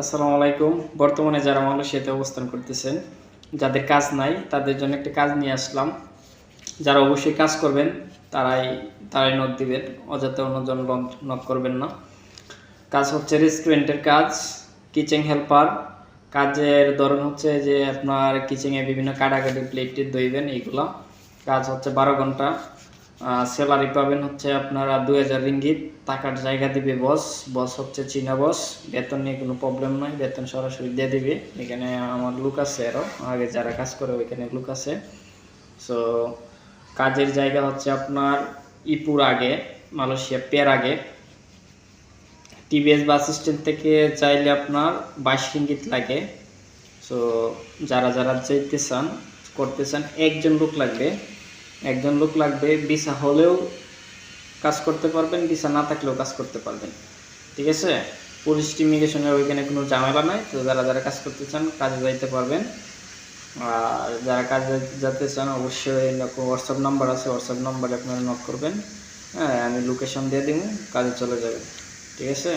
আসসালামু আলাইকুম। বর্তমানে যারা মালয়েশিয়াতে অবস্থান করতেছেন, যাদের কাজ নাই তাদের জন্য একটা কাজ নিয়ে আসলাম। যারা অবশ্যই কাজ করবেন তারাই তারাই নক দিবেন, অযথা অন্যজন নক করবেন না। কাজ হচ্ছে রেস্টুরেন্টের কাজ, কিচেন হেল্পার। কাজের ধরন হচ্ছে যে আপনার কিচেনে বিভিন্ন কাটাকাটি প্লেট ধুইবেন, এইগুলো কাজ হচ্ছে 12 ঘন্টা। স্যালারি পাবেন হচ্ছে আপনারা 2000 রিঙ্গিত। টাকার জায়গা দিবে বস। বস হচ্ছে চীনা বস। বেতন নিয়ে কোনো প্রবলেম নয়, বেতন সরাসরি দিয়ে দিবে। এখানে আমার লোক আছে, আরও আগে যারা কাজ করে ওইখানে লোক আছে। সো কাজের জায়গা হচ্ছে আপনার ইপুর আগে, মালয়েশিয়া পের আগে। টিভিএস বাস স্ট্যান্ড থেকে চাইলে আপনার 22 রিঙ্গিত লাগে। সো যারা যারা যেতে চান, করতে চান, একজন লোক লাগবে। ভিসা হলেও কাজ করতে পারবেন, ভিসা না থাকলেও কাজ করতে পারবেন, ঠিক আছে। পুলিশ ইমিগ্রেশনের ওইখানে কোনো ঝামেলা নাই। তো যারা যারা কাজ করতে চান কাজে যাইতে পারবেন। আর যারা কাজে যেতে চান অবশ্যই হোয়াটসঅ্যাপ নাম্বার আছে, হোয়াটসঅ্যাপ নাম্বারে আপনারা নক করবেন। হ্যাঁ, আমি লোকেশন দিয়ে দিব, কাজে চলে যাবেন, ঠিক আছে।